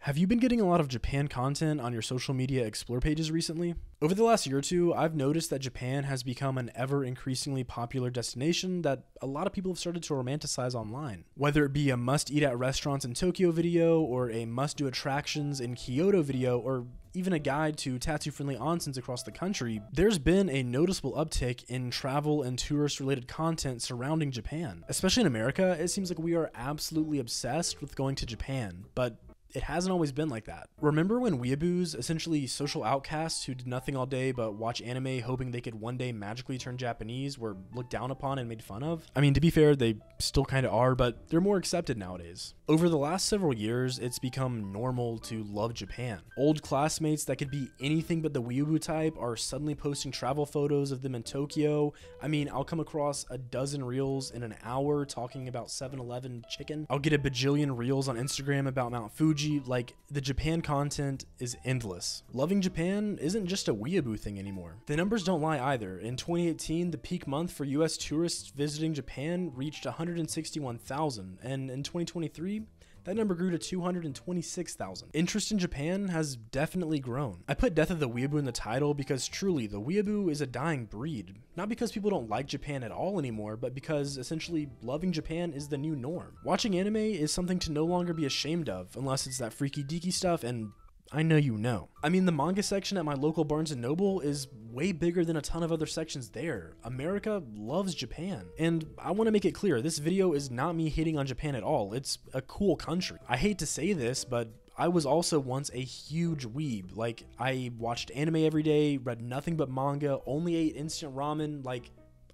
Have you been getting a lot of Japan content on your social media explore pages recently? Over the last year or two, I've noticed that Japan has become an ever increasingly popular destination that a lot of people have started to romanticize online. Whether it be a must eat at restaurants in Tokyo video, or a must do attractions in Kyoto video, or even a guide to tattoo-friendly onsens across the country, there's been a noticeable uptick in travel and tourist-related content surrounding Japan. Especially in America, it seems like we are absolutely obsessed with going to Japan, but it hasn't always been like that. Remember when weeaboos, essentially social outcasts who did nothing all day but watch anime hoping they could one day magically turn Japanese, were looked down upon and made fun of? I mean, to be fair, they still kind of are, but they're more accepted nowadays. Over the last several years, it's become normal to love Japan. Old classmates that could be anything but the weeaboo type are suddenly posting travel photos of them in Tokyo. I mean, I'll come across a dozen reels in an hour talking about 7-Eleven chicken. I'll get a bajillion reels on Instagram about Mount Fuji. Like, the Japan content is endless. Loving Japan isn't just a weeaboo thing anymore. The numbers don't lie either. In 2018, the peak month for US tourists visiting Japan reached 161,000, and in 2023, that number grew to 226,000. Interest in Japan has definitely grown. I put Death of the Weeaboo in the title because truly, the weeaboo is a dying breed. Not because people don't like Japan at all anymore, but because essentially loving Japan is the new norm. Watching anime is something to no longer be ashamed of, unless it's that freaky deaky stuff, and I know you know. I mean, the manga section at my local Barnes & Noble is way bigger than a ton of other sections there. America loves Japan. And I want to make it clear, this video is not me hating on Japan at all. It's a cool country. I hate to say this, but I was also once a huge weeb. Like, I watched anime every day, read nothing but manga, only ate instant ramen, like,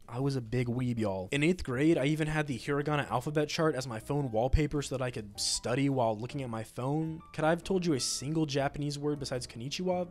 I was a big weeb, y'all. In 8th grade, I even had the hiragana alphabet chart as my phone wallpaper so that I could study while looking at my phone. Could I have told you a single Japanese word besides konnichiwa?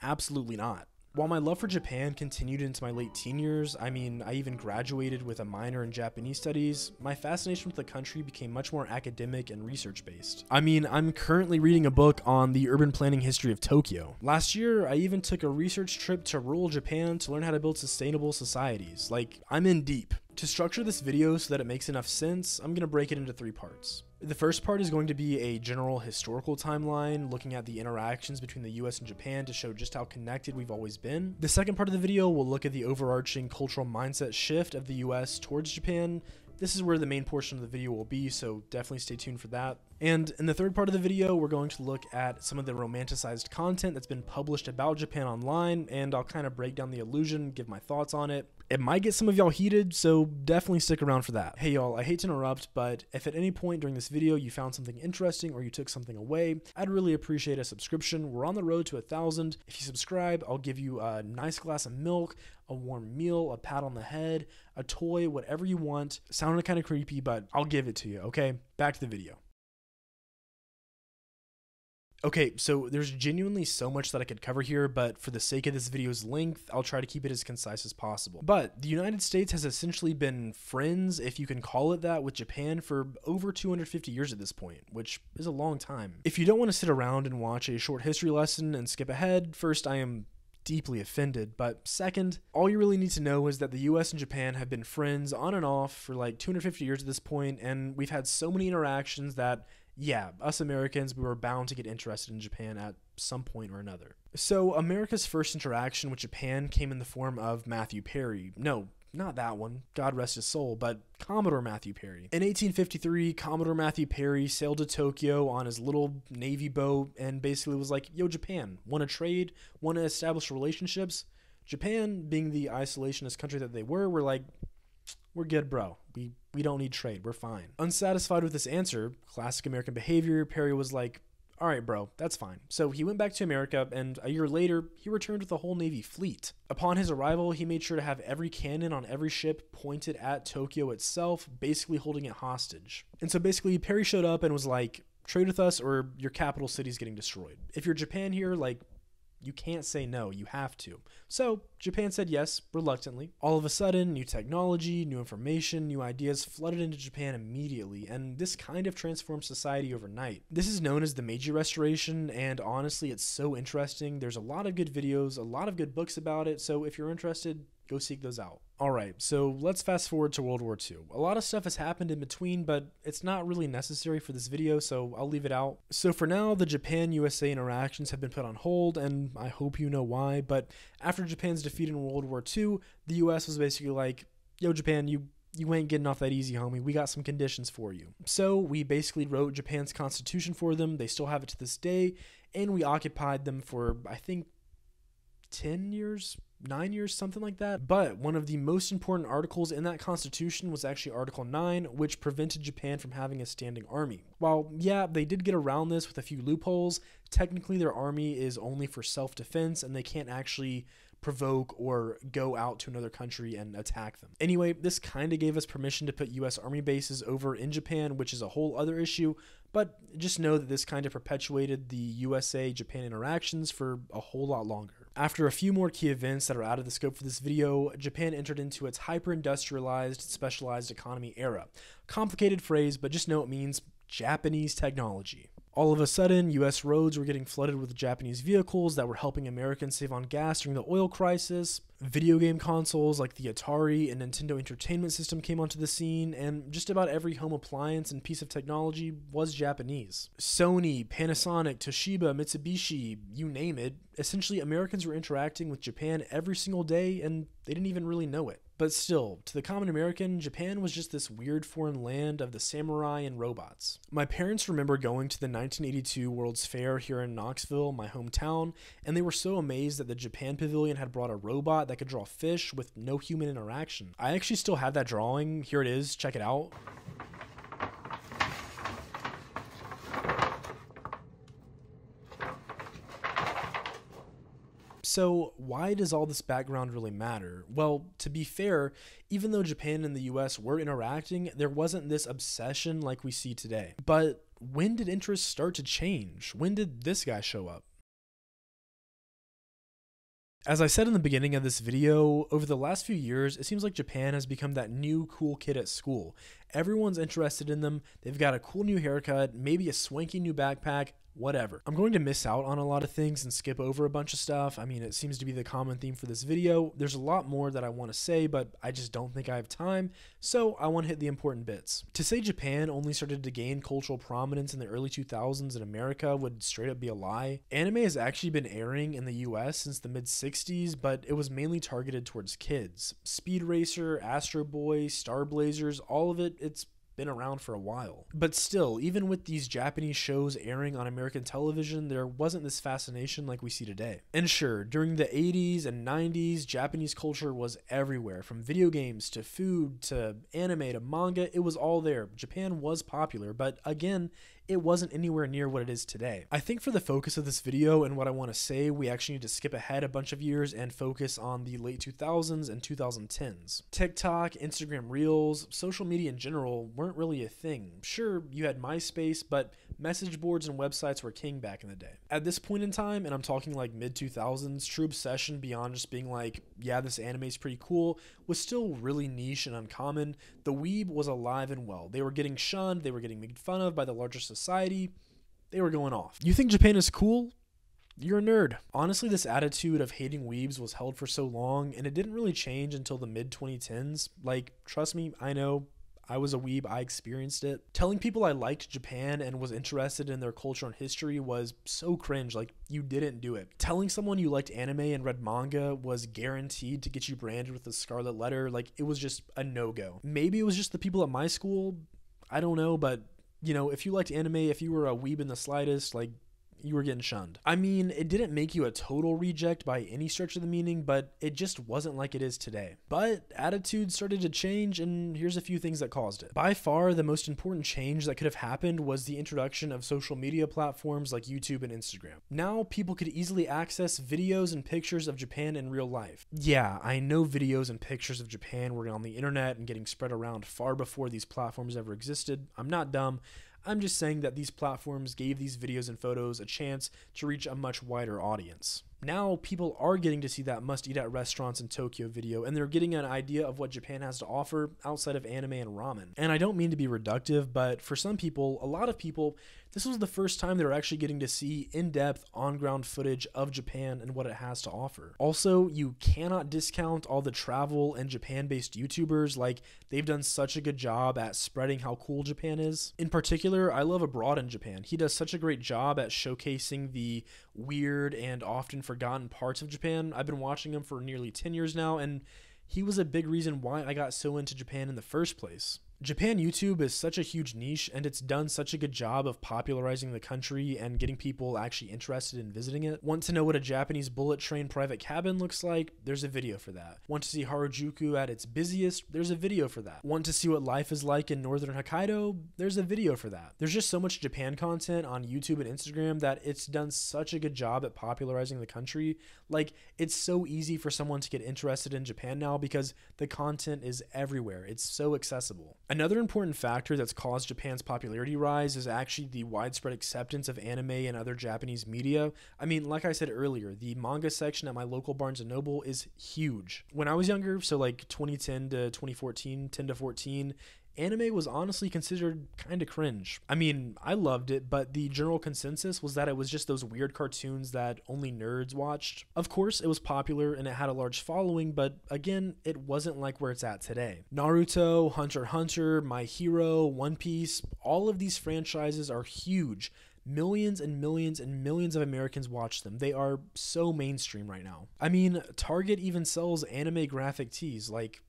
Absolutely not. While my love for Japan continued into my late teen years, I mean, I even graduated with a minor in Japanese studies, my fascination with the country became much more academic and research-based. I mean, I'm currently reading a book on the urban planning history of Tokyo. Last year, I even took a research trip to rural Japan to learn how to build sustainable societies. Like, I'm in deep. To structure this video so that it makes enough sense, I'm gonna break it into 3 parts. The first part is going to be a general historical timeline, looking at the interactions between the US and Japan to show just how connected we've always been. The second part of the video will look at the overarching cultural mindset shift of the US towards Japan. This is where the main portion of the video will be, so definitely stay tuned for that. And in the third part of the video, we're going to look at some of the romanticized content that's been published about Japan online, and I'll kind of break down the illusion, give my thoughts on it. It might get some of y'all heated, so definitely stick around for that. Hey y'all, I hate to interrupt, but if at any point during this video you found something interesting or you took something away, I'd really appreciate a subscription. We're on the road to 1,000. If you subscribe, I'll give you a nice glass of milk, a warm meal, a pat on the head, a toy, whatever you want. Sounded kind of creepy, but I'll give it to you, okay? Back to the video. Okay, so there's genuinely so much that I could cover here, but for the sake of this video's length, I'll try to keep it as concise as possible. But the United States has essentially been friends, if you can call it that, with Japan for over 250 years at this point, which is a long time. If you don't want to sit around and watch a short history lesson and skip ahead, first, I am deeply offended, but second, all you really need to know is that the US and Japan have been friends on and off for like 250 years at this point, and we've had so many interactions that yeah, us Americans, we were bound to get interested in Japan at some point or another. So America's first interaction with Japan came in the form of Matthew Perry. No, not that one, God rest his soul, but Commodore Matthew Perry. In 1853, Commodore Matthew Perry sailed to Tokyo on his little Navy boat and basically was like, yo, Japan, want to trade, want to establish relationships? Japan, being the isolationist country that they were like, we're good, bro. We don't need trade. We're fine. Unsatisfied with this answer, classic American behavior, Perry was like, all right, bro, that's fine. So he went back to America, and a year later, he returned with a whole Navy fleet. Upon his arrival, he made sure to have every cannon on every ship pointed at Tokyo itself, basically holding it hostage. And so basically, Perry showed up and was like, trade with us or your capital city's getting destroyed. If you're Japan here, like, you can't say no, you have to. So Japan said yes, reluctantly. All of a sudden, new technology, new information, new ideas flooded into Japan immediately, and this kind of transformed society overnight. This is known as the Meiji Restoration, and honestly, it's so interesting. There's a lot of good videos, a lot of good books about it, so if you're interested, go seek those out. Alright, so let's fast forward to World War II. A lot of stuff has happened in between, but it's not really necessary for this video, so I'll leave it out. So for now, the Japan-USA interactions have been put on hold, and I hope you know why, but after Japan's defeat in World War II, the US was basically like, yo Japan, you ain't getting off that easy, homie. We got some conditions for you. So we basically wrote Japan's constitution for them. They still have it to this day, and we occupied them for, I think, 10 years, 9 years, something like that. But one of the most important articles in that constitution was actually Article 9, which prevented Japan from having a standing army. While, yeah, they did get around this with a few loopholes, technically their army is only for self-defense, and they can't actually provoke or go out to another country and attack them. Anyway, this kind of gave us permission to put US Army bases over in Japan, which is a whole other issue, but just know that this kind of perpetuated the USA-Japan interactions for a whole lot longer. After a few more key events that are out of the scope for this video, Japan entered into its hyper-industrialized, specialized economy era. Complicated phrase, but just know it means Japanese technology. All of a sudden, US roads were getting flooded with Japanese vehicles that were helping Americans save on gas during the oil crisis. Video game consoles like the Atari and Nintendo Entertainment System came onto the scene, and just about every home appliance and piece of technology was Japanese. Sony, Panasonic, Toshiba, Mitsubishi, you name it. Essentially, Americans were interacting with Japan every single day, and they didn't even really know it. But still, to the common American, Japan was just this weird foreign land of the samurai and robots. My parents remember going to the 1982 World's Fair here in Knoxville, my hometown, and they were so amazed that the Japan Pavilion had brought a robot that could draw fish with no human interaction. I actually still have that drawing. Here it is. Check it out. So why does all this background really matter? Well, to be fair, even though Japan and the US were interacting, there wasn't this obsession like we see today. But when did interests start to change? When did this guy show up? As I said in the beginning of this video, over the last few years, it seems like Japan has become that new cool kid at school. Everyone's interested in them, they've got a cool new haircut, maybe a swanky new backpack, whatever. I'm going to miss out on a lot of things and skip over a bunch of stuff. I mean, it seems to be the common theme for this video. There's a lot more that I want to say, but I just don't think I have time, so I want to hit the important bits. To say Japan only started to gain cultural prominence in the early 2000s in America would straight up be a lie. Anime has actually been airing in the US since the mid-60s, but it was mainly targeted towards kids. Speed Racer, Astro Boy, Star Blazers, all of it, it's been around for a while. But still, even with these Japanese shows airing on American television, there wasn't this fascination like we see today. And sure, during the 80s and 90s, Japanese culture was everywhere, from video games to food to anime to manga, it was all there. Japan was popular, but again, it wasn't anywhere near what it is today. I think for the focus of this video and what I want to say, we actually need to skip ahead a bunch of years and focus on the late 2000s and 2010s. TikTok, Instagram Reels, social media in general weren't really a thing. Sure, you had MySpace, but message boards and websites were king back in the day. At this point in time, and I'm talking like mid-2000s, true obsession beyond just being like, yeah, this anime is pretty cool, was still really niche and uncommon. The weeb was alive and well. They were getting shunned, they were getting made fun of by the larger society, they were going off. You think Japan is cool? You're a nerd. Honestly, this attitude of hating weebs was held for so long, and it didn't really change until the mid-2010s. Like, trust me, I know, I was a weeb, I experienced it. Telling people I liked Japan and was interested in their culture and history was so cringe, like, you didn't do it. Telling someone you liked anime and read manga was guaranteed to get you branded with a scarlet letter, like, it was just a no-go. Maybe it was just the people at my school, I don't know, but you know, if you liked anime, if you were a weeb in the slightest, like, you were getting shunned. I mean, it didn't make you a total reject by any stretch of the meaning, but it just wasn't like it is today. But attitudes started to change, and here's a few things that caused it. By far, the most important change that could have happened was the introduction of social media platforms like YouTube and Instagram. Now, people could easily access videos and pictures of Japan in real life. Yeah, I know videos and pictures of Japan were on the internet and getting spread around far before these platforms ever existed. I'm not dumb. I'm just saying that these platforms gave these videos and photos a chance to reach a much wider audience. Now people are getting to see that must eat at restaurants in Tokyo video, and they're getting an idea of what Japan has to offer outside of anime and ramen. And I don't mean to be reductive, but for some people, a lot of people, this was the first time they're actually getting to see in-depth, on-ground footage of Japan and what it has to offer. Also, you cannot discount all the travel and Japan-based YouTubers. Like, they've done such a good job at spreading how cool Japan is. In particular, I love Abroad in Japan. He does such a great job at showcasing the weird and often forgotten parts of Japan. I've been watching him for nearly 10 years now, and he was a big reason why I got so into Japan in the first place. Japan YouTube is such a huge niche, and it's done such a good job of popularizing the country and getting people actually interested in visiting it. Want to know what a Japanese bullet train private cabin looks like? There's a video for that. Want to see Harajuku at its busiest? There's a video for that. Want to see what life is like in northern Hokkaido? There's a video for that. There's just so much Japan content on YouTube and Instagram that it's done such a good job at popularizing the country. Like, it's so easy for someone to get interested in Japan now because the content is everywhere. It's so accessible. Another important factor that's caused Japan's popularity rise is actually the widespread acceptance of anime and other Japanese media. I mean, like I said earlier, the manga section at my local Barnes & Noble is huge. When I was younger, so like 2010 to 2014, 10 to 14, anime was honestly considered kind of cringe. I mean, I loved it, but the general consensus was that it was just those weird cartoons that only nerds watched. Of course, it was popular and it had a large following, but again, it wasn't like where it's at today. Naruto, Hunter x Hunter, My Hero, One Piece, all of these franchises are huge. Millions and millions and millions of Americans watch them. They are so mainstream right now. I mean, Target even sells anime graphic tees. Like,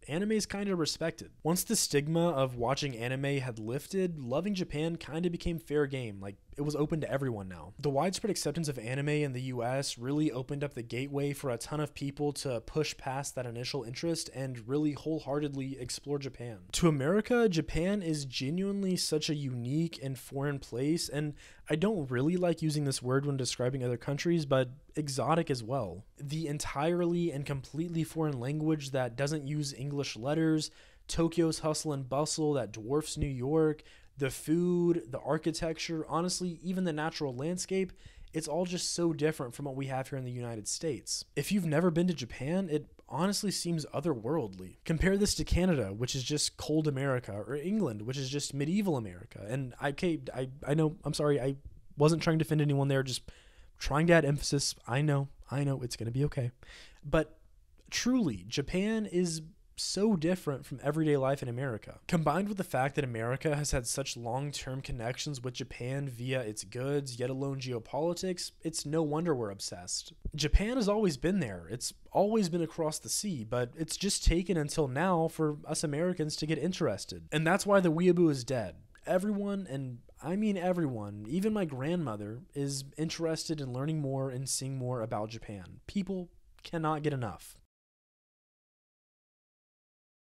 anime is kind of respected. Once the stigma of watching anime had lifted, loving Japan kind of became fair game. Like, it was open to everyone now. The widespread acceptance of anime in the US really opened up the gateway for a ton of people to push past that initial interest and really wholeheartedly explore Japan. To America, Japan is genuinely such a unique and foreign place, and I don't really like using this word when describing other countries, but exotic as well. The entirely and completely foreign language that doesn't use English letters, Tokyo's hustle and bustle that dwarfs New York, the food, the architecture, honestly, even the natural landscape, it's all just so different from what we have here in the United States. If you've never been to Japan, it honestly seems otherworldly. Compare this to Canada, which is just cold America, or England, which is just medieval America. And I know, I'm sorry, I wasn't trying to offend anyone there, just trying to add emphasis. I know, it's going to be okay. But truly, Japan is so different from everyday life in America. Combined with the fact that America has had such long-term connections with Japan via its goods, yet alone geopolitics, it's no wonder we're obsessed. Japan has always been there. It's always been across the sea, but it's just taken until now for us Americans to get interested. And that's why the Weeaboo is dead. Everyone, and I mean everyone, even my grandmother, is interested in learning more and seeing more about Japan. People cannot get enough.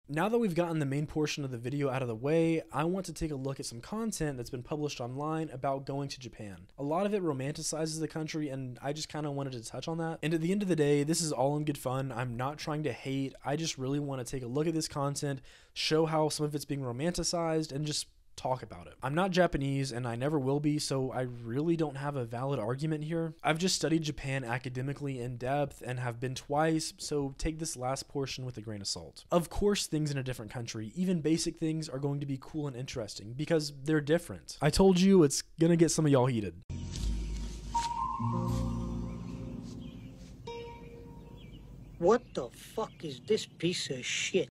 Now that we've gotten the main portion of the video out of the way, I want to take a look at some content that's been published online about going to Japan. A lot of it romanticizes the country, and I just kind of wanted to touch on that. And at the end of the day, this is all in good fun. I'm not trying to hate. I just really want to take a look at this content, show how some of it's being romanticized, and just talk about it. I'm not Japanese and I never will be, so I really don't have a valid argument here. I've just studied Japan academically in depth and have been twice, so take this last portion with a grain of salt. Of course, things in a different country, even basic things, are going to be cool and interesting because they're different. I told you it's gonna get some of y'all heated. What the fuck is this piece of shit?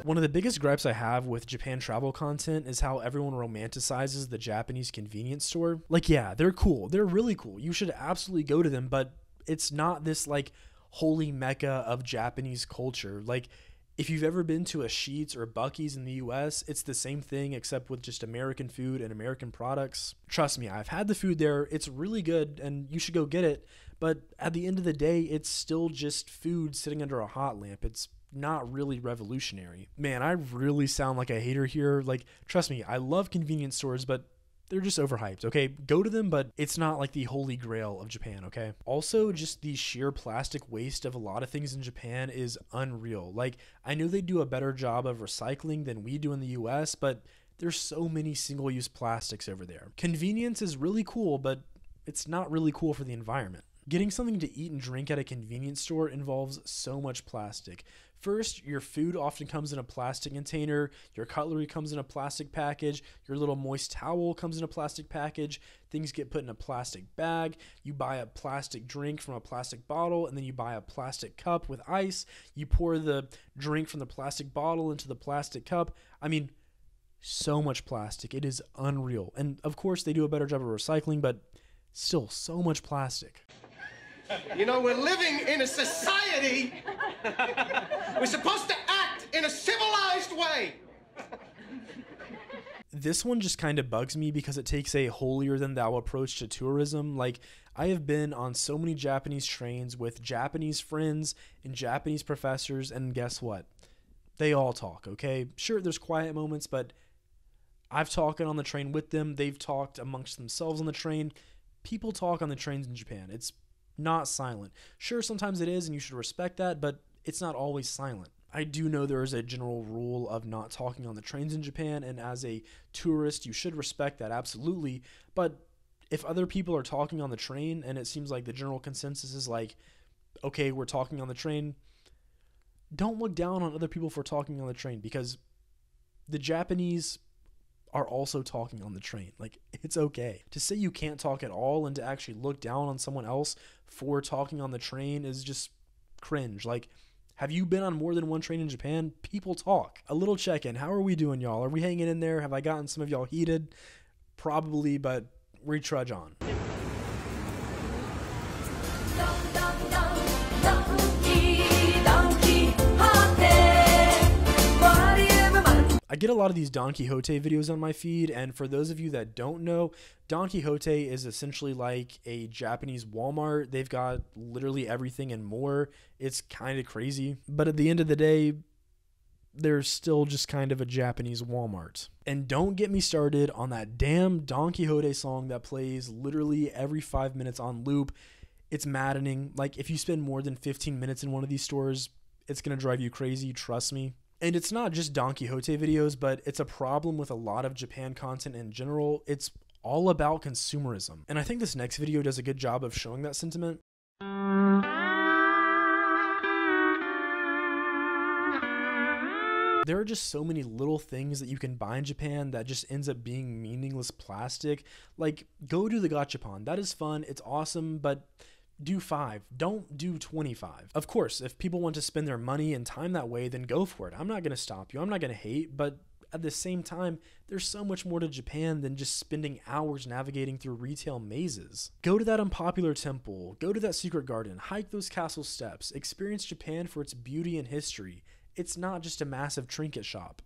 One of the biggest gripes I have with Japan travel content is how everyone romanticizes the Japanese convenience store. Like, yeah, they're cool. They're really cool. You should absolutely go to them, but it's not this, like, holy mecca of Japanese culture. Like, if you've ever been to a Sheetz or Buc-ee's in the US, it's the same thing except with just American food and American products. Trust me, I've had the food there. It's really good, and you should go get it. But at the end of the day, it's still just food sitting under a hot lamp. It's not really revolutionary. Man, I really sound like a hater here. Like, trust me, I love convenience stores, but they're just overhyped, okay? Go to them, but it's not like the holy grail of Japan, okay? Also, just the sheer plastic waste of a lot of things in Japan is unreal. Like, I know they do a better job of recycling than we do in the US, but there's so many single-use plastics over there. Convenience is really cool, but it's not really cool for the environment. Getting something to eat and drink at a convenience store involves so much plastic. First, your food often comes in a plastic container, your cutlery comes in a plastic package, your little moist towel comes in a plastic package, things get put in a plastic bag, you buy a plastic drink from a plastic bottle, and then you buy a plastic cup with ice, you pour the drink from the plastic bottle into the plastic cup. I mean, so much plastic. It is unreal. And of course, they do a better job of recycling, but still so much plastic. You know, we're living in a society. We're supposed to act in a civilized way. This one just kind of bugs me because it takes a holier-than-thou approach to tourism. Like, I have been on so many Japanese trains with Japanese friends and Japanese professors, and guess what? They all talk, okay? Sure, there's quiet moments, but I've talked on the train with them. They've talked amongst themselves on the train. People talk on the trains in Japan. It's not silent. Sure, sometimes it is, and you should respect that, but it's not always silent. I do know there is a general rule of not talking on the trains in Japan, and as a tourist, you should respect that, absolutely. But if other people are talking on the train, and it seems like the general consensus is like, okay, we're talking on the train, don't look down on other people for talking on the train, because the Japanese are also talking on the train. Like, it's okay. To say you can't talk at all and to actually look down on someone else for talking on the train is just cringe. Like, have you been on more than one train in Japan? People talk. A little check-in. How are we doing, y'all? Are we hanging in there? Have I gotten some of y'all heated? Probably, but we trudge on. I get a lot of these Don Quixote videos on my feed, and for those of you that don't know, Don Quixote is essentially like a Japanese Walmart. They've got literally everything and more. It's kind of crazy, but at the end of the day, they're still just kind of a Japanese Walmart. And don't get me started on that damn Don Quixote song that plays literally every 5 minutes on loop. It's maddening. Like, if you spend more than 15 minutes in one of these stores, it's going to drive you crazy, trust me. And it's not just Don Quixote videos, but it's a problem with a lot of Japan content in general. It's all about consumerism. And I think this next video does a good job of showing that sentiment. There are just so many little things that you can buy in Japan that just ends up being meaningless plastic. Like, go to the gachapon. That is fun. It's awesome, but do 5. Don't do 25. Of course, if people want to spend their money and time that way, then go for it. I'm not going to stop you. I'm not going to hate, but at the same time, there's so much more to Japan than just spending hours navigating through retail mazes. Go to that unpopular temple. Go to that secret garden. Hike those castle steps. Experience Japan for its beauty and history. It's not just a massive trinket shop.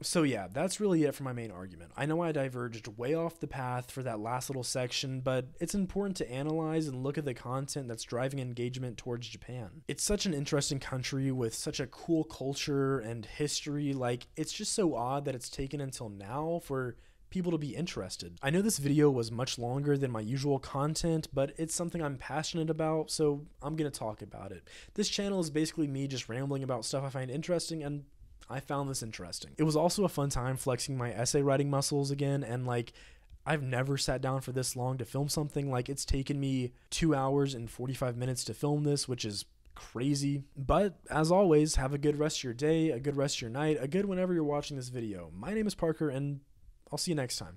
So yeah, that's really it for my main argument. I know I diverged way off the path for that last little section, but it's important to analyze and look at the content that's driving engagement towards Japan. It's such an interesting country with such a cool culture and history. Like, it's just so odd that it's taken until now for people to be interested. I know this video was much longer than my usual content, but it's something I'm passionate about, so I'm gonna talk about it. This channel is basically me just rambling about stuff I find interesting, and I found this interesting. It was also a fun time flexing my essay writing muscles again, and like, I've never sat down for this long to film something. Like, it's taken me 2 hours and 45 minutes to film this, which is crazy. But as always, have a good rest of your day, a good rest of your night, a good whenever you're watching this video. My name is Parker, and I'll see you next time.